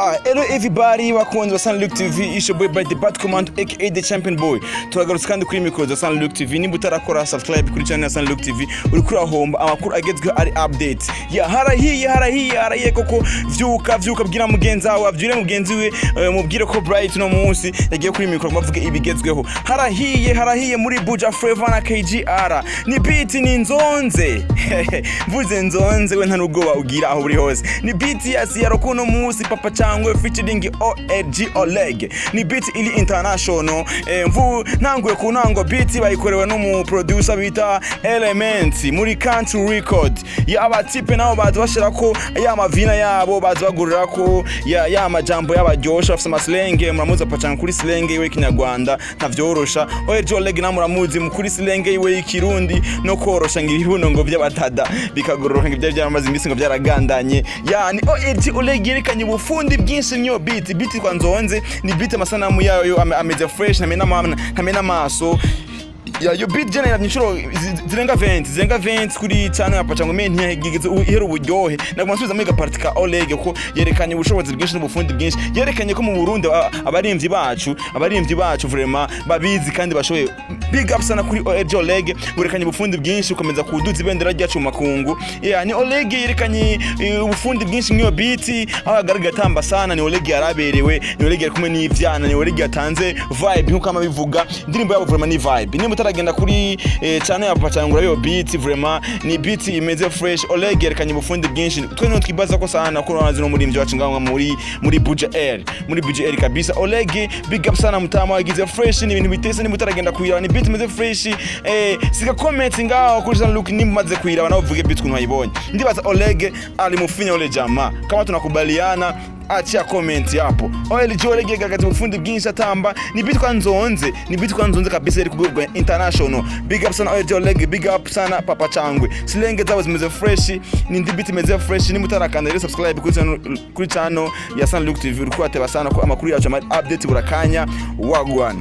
Hello everybody, bakunzi ba San Luke TV, isho boy by the Bad Command aka the Champion Boy. Tuhagarutse kandi kuri mikoro za San Luke TV. Nimba utarakora subscribe kuri channel ya San Luke TV, uri kuri ahomba amakuru agezweho ari update. Harahiye koko vyuka bwira mugenzi wawe, avyire mugenzi we, mubwire ko Bright no munsi yagiye kuri mikoro bavuga ibigezweho. Harahiye muri Buja Flavor na KGR. Ni beat ni nzonze. Mvuze nzonze we nta nubwo ugira aho buri hose. Ni beat ya Sierra kuno munsi Papa Changwe featuring OLG Oleg. Ni beat ili international. Mvu nangwe kunango beat bayikorewe no mu producer bita Elements muri Country Record. Ya abatipe nabo bazi bashira ko ya mavina yabo bazi bagurira ko ya majambo y'abaryosha afite amaslenge muramuza Pachanga kuri slenge iwe kinyarwanda ntavyorosha. OLG Oleg namuramuzi mu kuri slenge iwe ikirundi no korosha ngibihuno ngo by'abatada bikagororoka ngibyo byamaze imbisi ngo byaragandanye. Yani OLG Oleg yerekanye ubufundi bwinshi nyo beat kwa nzonze. Ni beat amasanamu yayo ameze fresh ntamena maso. Yo beat jana y'inshuro zirenga 20 kuri channel ya Pachanga me ntiyagigeze ihero uburyohe. Nagumansubiza muri gaparti ka Oleg ko yerekanye ubushobozi bwinshi n'ubufundi bwinshi. Yerekanye ko mu Burundi abarimvyi bacu vraiment babizi kandi bashoboye. Big up sana kuri OLG Oleg, yerekanye ubufundi bwinshi ukomeza kuduza ibendera ryacu makungu. Ni Oleg yerekanye ubufundi bwinshi n'iyo beat aho agaragaye tamba sana. Ni Oleg yaraberewe, ni Oleg yari kumwe n'ivyana, ni Oleg yatanze vibe nkuko amabivuga. Indirimbo yabo vraiment ni vibe. Ni mutaragenda kuri channel ya Pachanga yo beat vraiment ni beat imeze fresh. Oleg yerekanye ubufundi bwinshi. Twe no twibaza ko sana ko nazi no murimvyi wacu ngangwa muri Buja Air kabisa. Oleg big up sana mutama wagize fresh ni ibintu bitese. Ni mutaragenda kuyira ni beat imeze fresh. Sika comment ngaho kuri San Luke nimaze kuyira banavuge beat kuntu ayibonye. Ndibaza Oleg ali mufinya ole jama. Kama tunakubaliana achia comment hapo. OLG Oleg gagaza ubufundi bwinshi atamba. Ni beat kwa nzonze kabisa iri kugurwa international. Big up sana OLG Oleg, big up sana Papa Changwe. Silenge zabo zimeze fresh, ni beat imeze fresh. Ni mutarakanda subscribe kuri channel ya San Luke TV. Uriko ateba sana ko amakuru yacu update burakanya wagwana.